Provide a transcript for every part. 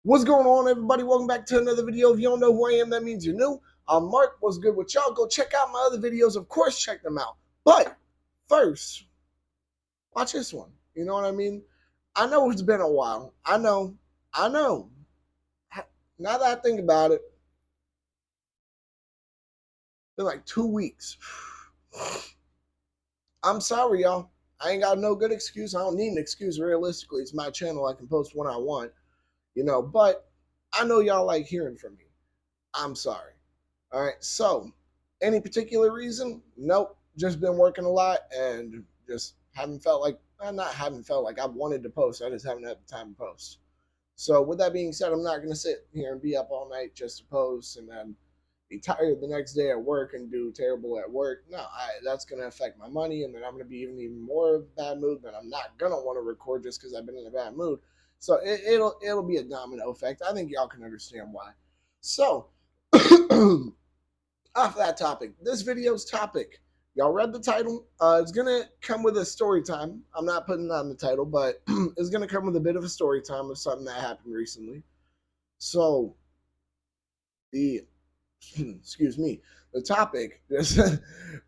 What's going on, everybody? Welcome back to another video. If you don't know who I am, that means you're new. I'm Mark. What's good with y'all? Go check out my other videos. Of course, check them out. But first, watch this one. You know what I mean? I know it's been a while. I know. I know. Now that I think about it, it's been like 2 weeks. I'm sorry, y'all. I ain't got no good excuse. I don't need an excuse. Realistically, it's my channel. I can post when I want, but I know y'all like hearing from me. I'm sorry. All right. So, any particular reason? Nope. Just been working a lot and just haven't felt like, not haven't felt like I've wanted to post. I just haven't had the time to post. So, with that being said, I'm not going to sit here and be up all night just to post and then be tired the next day at work and do terrible at work. No, that's going to affect my money, and then I'm going to be even more of a bad mood. Then I'm not going to want to record just because I've been in a bad mood. So it'll be a domino effect. I think y'all can understand why. So off that topic, this video's topic, y'all read the title. It's gonna come with a story time. I'm not putting that on the title, but it's gonna come with a bit of a story time of something that happened recently. So the excuse me, the topic, just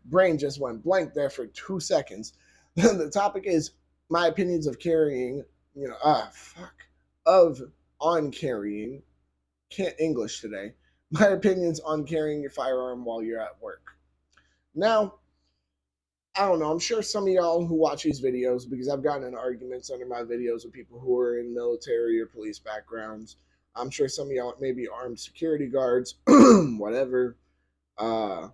brain just went blank there for 2 seconds. The topic is my opinions of carrying, of on carrying, can't English today. My opinions on carrying your firearm while you're at work. Now, I don't know. I'm sure some of y'all who watch these videos, because I've gotten in arguments under my videos with people who are in military or police backgrounds. I'm sure some of y'all may be armed security guards, whatever. Uh,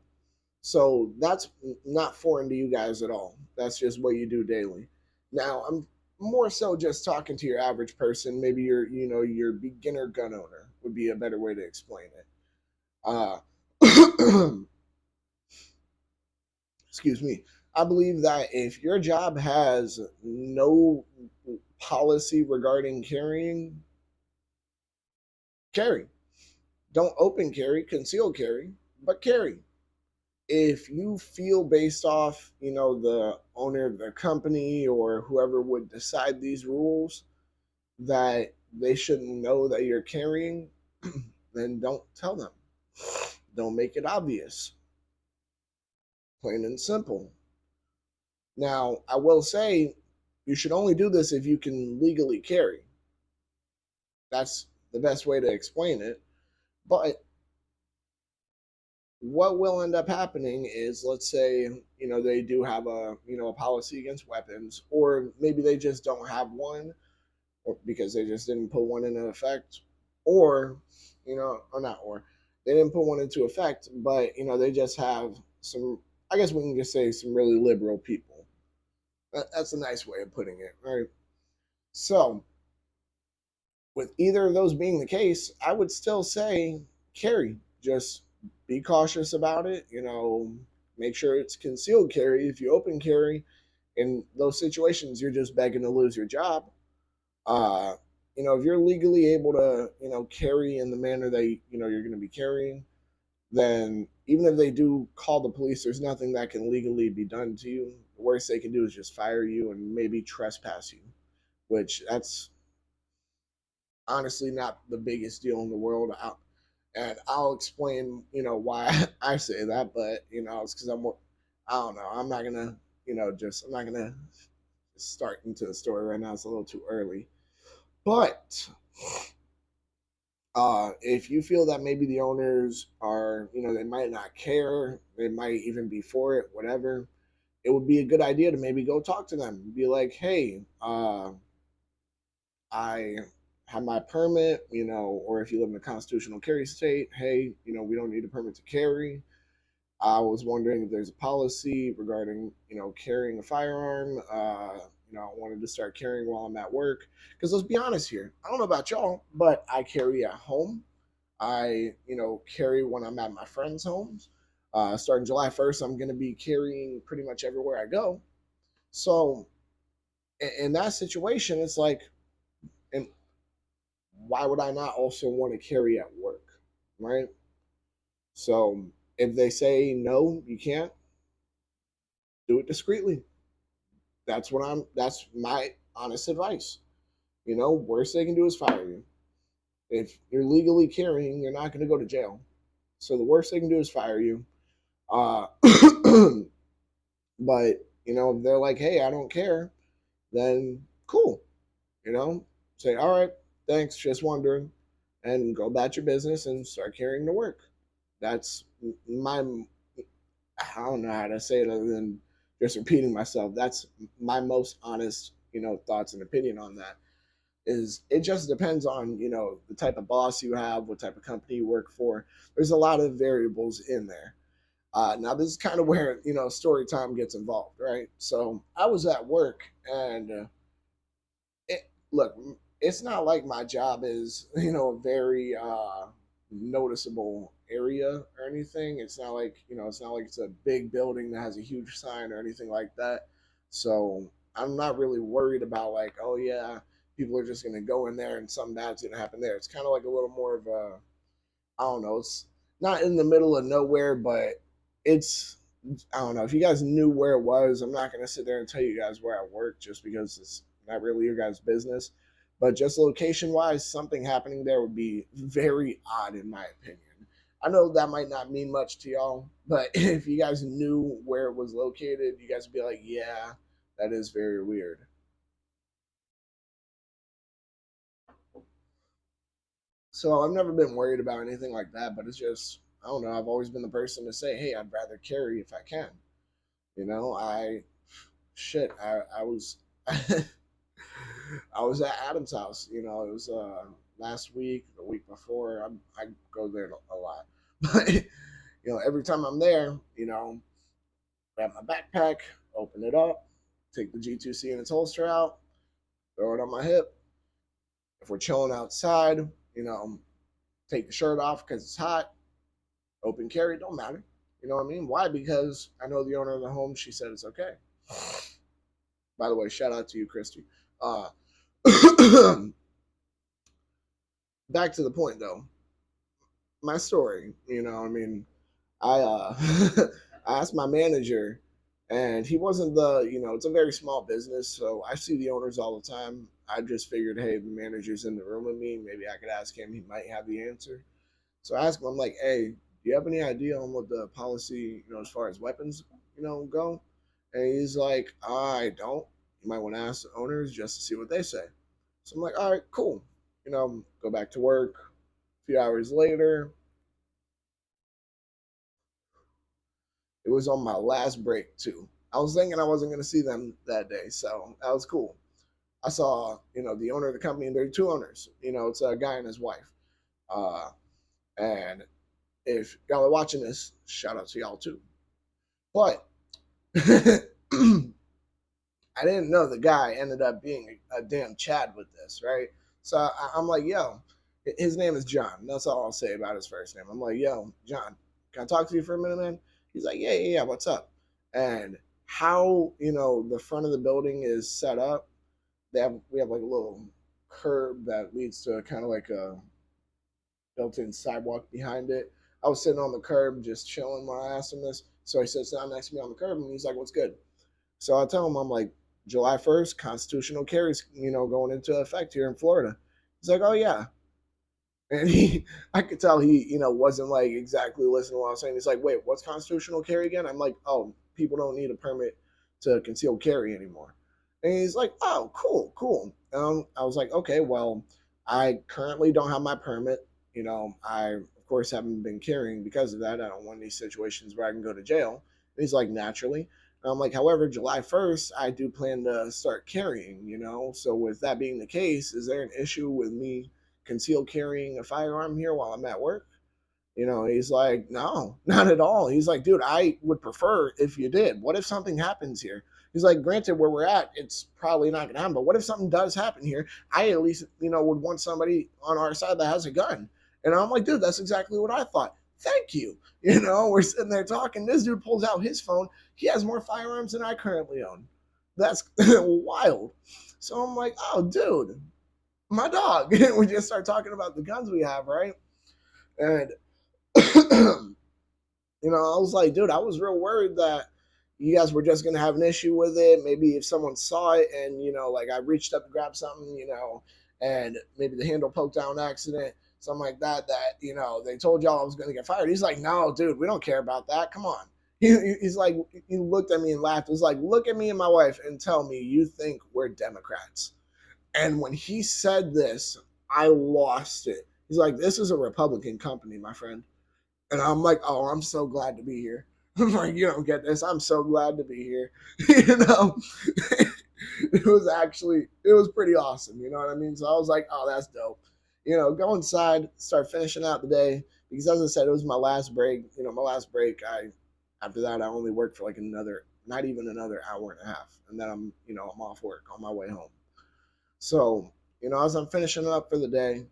so that's not foreign to you guys at all. That's just what you do daily. Now, I'm more so just talking to your average person. Maybe your beginner gun owner would be a better way to explain it. Uh, excuse me. I believe that if your job has no policy regarding carrying, carry. Don't open carry, conceal carry, but carry. If you feel based off, the owner of the company or whoever would decide these rules that they shouldn't know that you're carrying, then don't tell them. Don't make it obvious. Plain and simple. Now, I will say you should only do this if you can legally carry. That's the best way to explain it. But what will end up happening is, let's say, they do have a policy against weapons, or maybe they just don't have one, or because they just didn't put one into effect, or, or not, or they didn't put one into effect, but, they just have some, I guess we can just say some really liberal people. That's a nice way of putting it, right? So, with either of those being the case, I would still say carry. Just be cautious about it. Make sure it's concealed carry. If you open carry, in those situations, you're just begging to lose your job. Uh, if you're legally able to, carry in the manner that you're going to be carrying, then even if they do call the police, there's nothing that can legally be done to you. The worst they can do is just fire you and maybe trespass you, which that's honestly not the biggest deal in the world. And I'll explain, why I say that, but it's because I don't know. I'm not gonna, I'm not gonna start into the story right now. It's a little too early. But if you feel that maybe the owners are, they might not care, they might even be for it, whatever, it would be a good idea to maybe go talk to them. Be like, hey, I have my permit, or if you live in a constitutional carry state, hey, we don't need a permit to carry. I was wondering if there's a policy regarding, carrying a firearm. I wanted to start carrying while I'm at work. Because let's be honest here, I don't know about y'all, but I carry at home. I, carry when I'm at my friends' homes. Starting July 1st, I'm going to be carrying pretty much everywhere I go. So in that situation, it's like, and why would I not also want to carry at work, right? So if they say no, you can't, do it discreetly. That's my honest advice. Worst they can do is fire you. If you're legally carrying, you're not going to go to jail. So the worst they can do is fire you. Uh, but if they're like, hey, I don't care, then cool. Say, all right, thanks, just wondering, and go about your business and start carrying to work. That's my, I don't know how to say it other than just repeating myself. That's my most honest, thoughts and opinion on that. Is it just depends on, the type of boss you have, what type of company you work for. There's a lot of variables in there. Now this is kind of where, story time gets involved, right? So I was at work and look, it's not like my job is, a very noticeable area or anything. It's not like, it's not like it's a big building that has a huge sign or anything like that. So I'm not really worried about like, oh yeah, people are just gonna go in there and something bad's gonna happen there. It's kind of like a little more of a, I don't know, it's not in the middle of nowhere, but it's, I don't know. If you guys knew where it was, I'm not gonna sit there and tell you guys where I work just because it's not really your guys' business. But just location wise, something happening there would be very odd in my opinion. I know that might not mean much to y'all, but if you guys knew where it was located, you guys would be like, yeah, that is very weird. So I've never been worried about anything like that, but it's just, I don't know. I've always been the person to say, hey, I'd rather carry if I can. Shit, I was I was at Adam's house. It was last week, the week before. I go there a lot, but every time I'm there, grab my backpack, open it up, take the G2C and its holster out, throw it on my hip. If we're chilling outside, take the shirt off because it's hot. Open carry, don't matter. You know what I mean? Why? Because I know the owner of the home. She said it's okay. By the way, shout out to you, Christy. Uh, Back to the point though. My story. I I asked my manager, and he wasn't the. It's a very small business, so I see the owners all the time. I just figured, hey, the manager's in the room with me. Maybe I could ask him. He might have the answer. So I asked him. I'm like, hey, do you have any idea on what the policy, as far as weapons, go? And he's like, I don't. You might want to ask the owners just to see what they say. So I'm like, all right, cool. Go back to work. A few hours later, it was on my last break too. I was thinking I wasn't going to see them that day, so that was cool. I saw, the owner of the company, and there are two owners. It's a guy and his wife. Uh, and if y'all are watching this, shout out to y'all too. But I didn't know the guy ended up being a damn Chad with this, right? So I'm like, yo, his name is John. That's all I'll say about his first name. I'm like, yo, John, can I talk to you for a minute, man? He's like, yeah, what's up? And how, the front of the building is set up, we have like a little curb that leads to kind of like a built-in sidewalk behind it. I was sitting on the curb just chilling when I asked him this. So he sits down next to me on the curb and he's like, what's good? So I tell him, I'm like, July 1st, constitutional carries, going into effect here in Florida. He's like, oh, yeah. And I could tell he, wasn't like exactly listening to what I was saying. He's like, wait, what's constitutional carry again? I'm like, oh, people don't need a permit to conceal carry anymore. And he's like, oh, cool, cool. I was like, okay, well, I currently don't have my permit. I, of course, haven't been carrying because of that. I don't want these situations where I can go to jail. And he's like, naturally. And I'm like, however, July 1st, I do plan to start carrying, So with that being the case, is there an issue with me concealed carrying a firearm here while I'm at work? He's like, no, not at all. He's like, dude, I would prefer if you did. What if something happens here? He's like, granted, where we're at, it's probably not going to happen. But what if something does happen here? I at least, would want somebody on our side that has a gun. And I'm like, dude, that's exactly what I thought. Thank you. We're sitting there talking. This dude pulls out his phone. He has more firearms than I currently own. That's wild. So I'm like, oh, dude, my dog. We just start talking about the guns we have, right? And I was like, dude, I was real worried that you guys were just gonna have an issue with it. Maybe if someone saw it and like I reached up to grab something, and maybe the handle poked out on accident, something like that, they told y'all I was going to get fired. He's like, no, dude, we don't care about that. Come on. He's like, he looked at me and laughed. He's like, look at me and my wife and tell me you think we're Democrats. And when he said this, I lost it. He's like, this is a Republican company, my friend. And I'm like, oh, I'm so glad to be here. I'm like, you don't get this. I'm so glad to be here. It was pretty awesome. You know what I mean? So I was like, oh, that's dope. Go inside, start finishing out the day. Because as I said, it was my last break. My last break, after that, I only worked for like not even another hour and a half. And then I'm off work on my way home. So, as I'm finishing up for the day,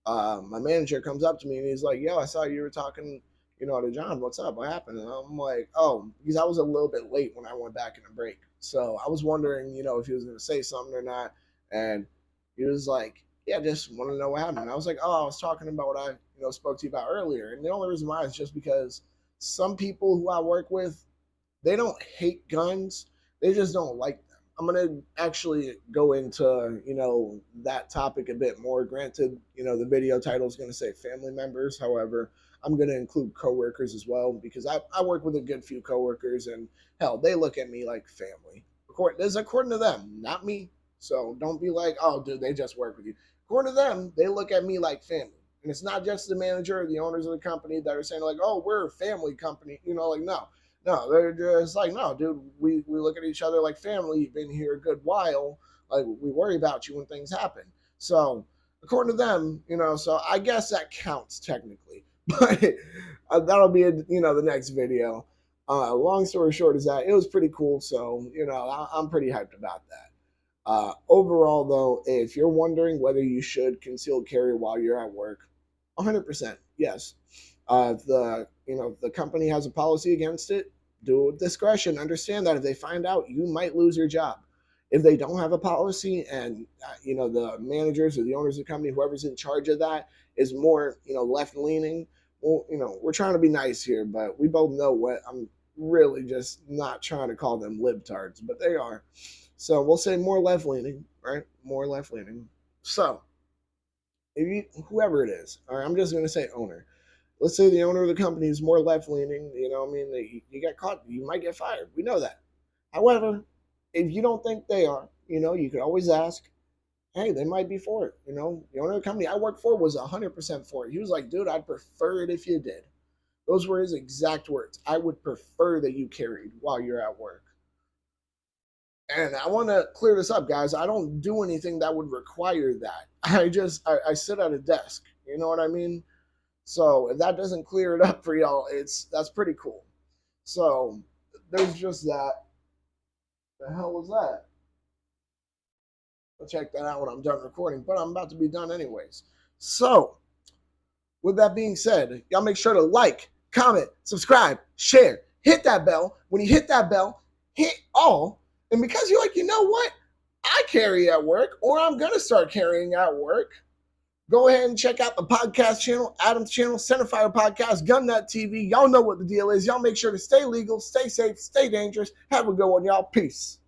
my manager comes up to me and he's like, yo, I saw you were talking, to John. What's up? What happened? And I'm like, oh, because I was a little bit late when I went back in a break. So I was wondering, if he was going to say something or not. And he was like, yeah, just want to know what happened. And I was like, oh, I was talking about what I, spoke to you about earlier. And the only reason why is just because some people who I work with, they don't hate guns. They just don't like them. I'm going to actually go into, that topic a bit more. Granted, the video title is going to say family members. However, I'm going to include coworkers as well because I work with a good few coworkers and hell, they look at me like family. This is according to them, not me. So don't be like, oh, dude, they just work with you. According to them, they look at me like family. And it's not just the manager or the owners of the company that are saying like, oh, we're a family company. No, they're just like, no, dude, we look at each other like family. You've been here a good while. Like, we worry about you when things happen. So, according to them, so I guess that counts technically. But that'll be, the next video. Long story short is that it was pretty cool. So, I'm pretty hyped about that. Overall, though, if you're wondering whether you should concealed carry while you're at work, 100% yes. If the company has a policy against it, do it with discretion. Understand that if they find out, you might lose your job. If they don't have a policy, and the managers or the owners of the company, whoever's in charge of that, is more left leaning. Well, we're trying to be nice here, but we both know what I'm really just not trying to call them libtards, but they are. So we'll say more left leaning, right? More left leaning. So whoever it is, all right, I'm just going to say owner. Let's say the owner of the company is more left leaning, you get caught, you might get fired. We know that. However, if you don't think they are, you could always ask, hey, they might be for it. The owner of the company I worked for was 100% for it. He was like, dude, I'd prefer it if you did. Those were his exact words. I would prefer that you carried while you're at work. And I want to clear this up, guys. I don't do anything that would require that. I sit at a desk. You know what I mean? So if that doesn't clear it up for y'all, that's pretty cool. So there's just that. The hell was that? I'll check that out when I'm done recording, but I'm about to be done anyways. So with that being said, y'all make sure to like, comment, subscribe, share, hit that bell. When you hit that bell, hit all. And because you're like, you know what? I carry at work, or I'm going to start carrying at work. Go ahead and check out the podcast channel, Adam's channel, Centerfire Podcast, Gun Nut TV. Y'all know what the deal is. Y'all make sure to stay legal, stay safe, stay dangerous. Have a good one, y'all. Peace.